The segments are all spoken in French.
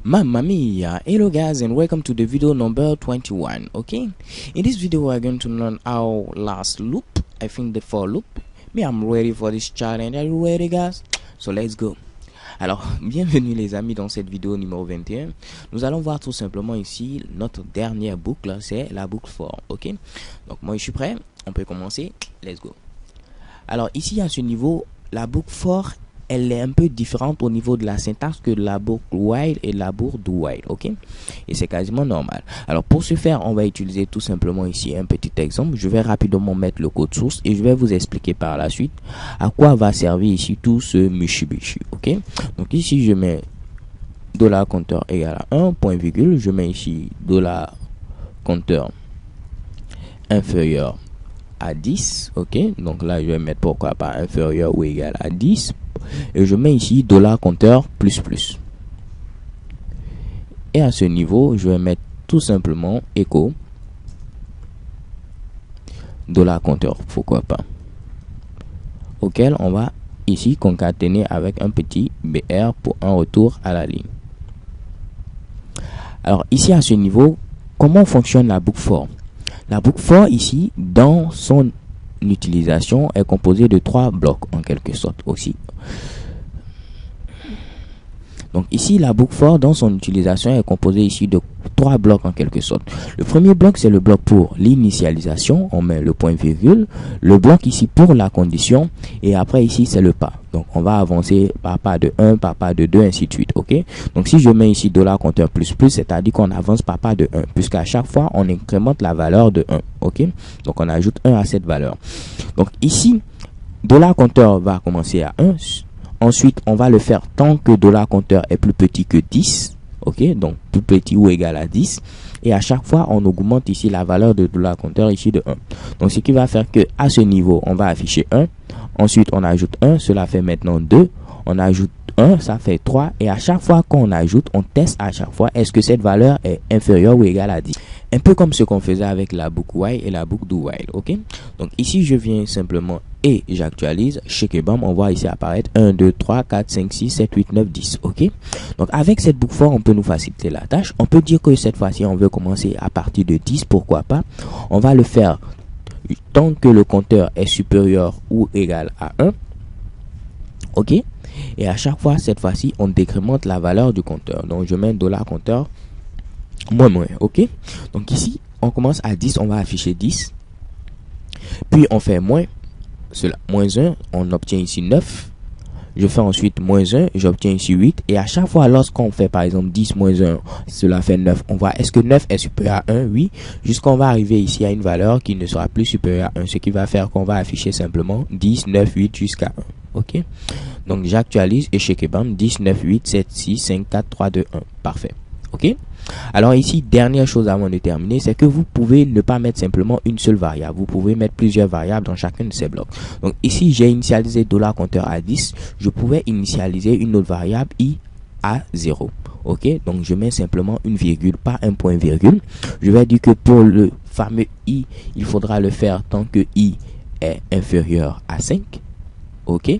Mamma mia! Hello guys and welcome to the video number 21. Okay, in this video we are going to learn our last loop, I think the for loop. Me, I'm ready for this challenge. Are you ready guys? So let's go. Alors, bienvenue les amis dans cette vidéo numéro 21. Nous allons voir tout simplement ici notre dernière boucle, c'est la boucle for. Ok, donc moi je suis prêt, on peut commencer. Let's go. Alors ici à ce niveau, la boucle for, elle est un peu différente au niveau de la syntaxe que la boucle while et la boucle do while, ok, et c'est quasiment normal. Alors pour ce faire, on va utiliser tout simplement ici un petit exemple. Je vais rapidement mettre le code source et je vais vous expliquer par la suite à quoi va servir ici tout ce Mitsubishi, ok. Donc ici je mets $compteur égale à 1 point virgule, je mets ici $compteur inférieur à 10, ok. Donc là je vais mettre pourquoi pas inférieur ou égal à 10. Et je mets ici $compteur plus plus. Et à ce niveau, je vais mettre tout simplement echo $compteur, pourquoi pas. Auquel on va ici concaténer avec un petit BR pour un retour à la ligne. Alors ici à ce niveau, comment fonctionne la boucle for? La boucle for ici, dans son utilisation, est composée de 3 blocs en quelque sorte aussi. Donc ici la boucle for dans son utilisation est composée ici de 3 blocs en quelque sorte. Le premier bloc c'est le bloc pour l'initialisation, on met le point virgule, le bloc ici pour la condition et après ici c'est le pas. Donc on va avancer par pas de 1, par pas de 2 ainsi de suite, ok. Donc si je mets ici $compteur plus plus, c'est-à-dire qu'on avance par pas de 1 puisqu'à chaque fois on incrémente la valeur de 1, ok. Donc on ajoute 1 à cette valeur. Donc ici $compteur va commencer à 1. Ensuite, on va le faire tant que $compteur est plus petit que 10. Ok, donc plus petit ou égal à 10. Et à chaque fois, on augmente ici la valeur de $compteur ici de 1. Donc, ce qui va faire que à ce niveau, on va afficher 1. Ensuite, on ajoute 1. Cela fait maintenant 2. On ajoute 1, ça fait 3. Et à chaque fois qu'on ajoute, on teste à chaque fois est-ce que cette valeur est inférieure ou égale à 10. Un peu comme ce qu'on faisait avec la boucle while et la boucle do while, ok. Donc ici, je viens simplement et j'actualise, check et bam, on voit ici apparaître 1, 2, 3, 4, 5, 6, 7, 8, 9, 10, ok. Donc avec cette boucle for, on peut nous faciliter la tâche. On peut dire que cette fois-ci, on veut commencer à partir de 10, pourquoi pas. On va le faire tant que le compteur est supérieur ou égal à 1, ok. Et à chaque fois, cette fois-ci, on décrémente la valeur du compteur. Donc je mets $compteur moins, ok. Donc ici, on commence à 10, on va afficher 10. Puis on fait moins, cela, moins 1, on obtient ici 9. Je fais ensuite moins 1, j'obtiens ici 8. Et à chaque fois, lorsqu'on fait par exemple 10 moins 1, cela fait 9. On voit, est-ce que 9 est supérieur à 1? Oui. Jusqu'on va arriver ici à une valeur qui ne sera plus supérieure à 1. Ce qui va faire qu'on va afficher simplement 10, 9, 8 jusqu'à 1. Ok. Donc j'actualise et check et bam, 10, 9, 8, 7, 6, 5, 4, 3, 2, 1. Parfait. Ok. Alors ici, dernière chose avant de terminer, c'est que vous pouvez ne pas mettre simplement une seule variable. Vous pouvez mettre plusieurs variables dans chacun de ces blocs. Donc ici, j'ai initialisé $compteur à 10. Je pouvais initialiser une autre variable i à 0. Ok, donc je mets simplement une virgule, pas un point virgule. Je vais dire que pour le fameux i, il faudra le faire tant que i est inférieur à 5. Ok.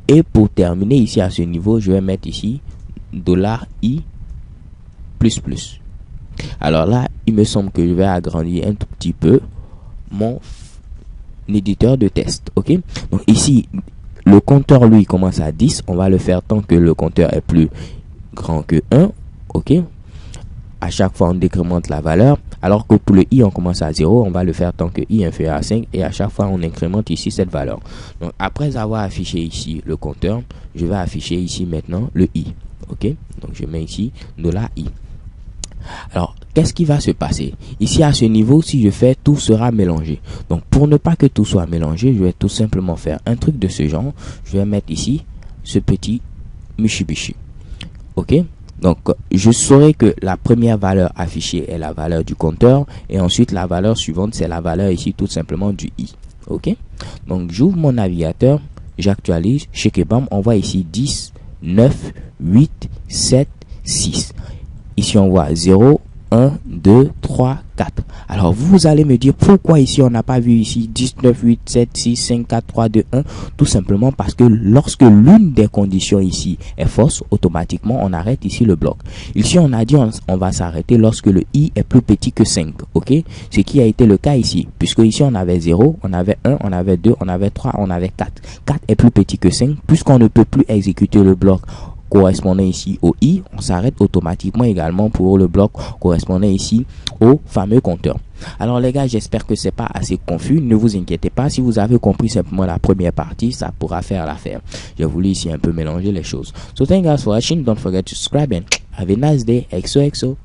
Et pour terminer ici à ce niveau, je vais mettre ici $i plus plus. Alors là, il me semble que je vais agrandir un tout petit peu mon éditeur de test. Ok. Donc ici, le compteur lui commence à 10. On va le faire tant que le compteur est plus grand que 1. Ok. À chaque fois, on décrémente la valeur. Alors que pour le i, on commence à 0. On va le faire tant que i est inférieur à 5. Et à chaque fois, on incrémente ici cette valeur. Donc après avoir affiché ici le compteur, je vais afficher ici maintenant le i. Ok. Donc je mets ici $i. Alors, qu'est-ce qui va se passer? Ici, à ce niveau, si je fais, tout sera mélangé. Donc, pour ne pas que tout soit mélangé, je vais tout simplement faire un truc de ce genre. Je vais mettre ici ce petit Mitsubishi. Ok? Donc, je saurai que la première valeur affichée est la valeur du compteur. Et ensuite, la valeur suivante, c'est la valeur ici tout simplement du i. Ok? Donc, j'ouvre mon navigateur, j'actualise, check et bam, on voit ici 10, 9, 8, 7, 6. Ici, on voit 0, 1, 2, 3, 4. Alors, vous allez me dire pourquoi ici on n'a pas vu ici 19, 8, 7, 6, 5, 4, 3, 2, 1. Tout simplement parce que lorsque l'une des conditions ici est fausse, automatiquement on arrête ici le bloc. Ici on a dit on va s'arrêter lorsque le i est plus petit que 5. Ok, ce qui a été le cas ici, puisque ici on avait 0, on avait 1, on avait 2, on avait 3, on avait 4. 4 est plus petit que 5, puisqu'on ne peut plus exécuter le bloc correspondant ici au i, on s'arrête automatiquement également pour le bloc correspondant ici au fameux compteur. Alors les gars, j'espère que c'est pas assez confus. Ne vous inquiétez pas, si vous avez compris simplement la première partie, ça pourra faire l'affaire. J'ai voulu ici un peu mélanger les choses. So thank you guys for watching. Don't forget to subscribe and have a nice day. XOXO.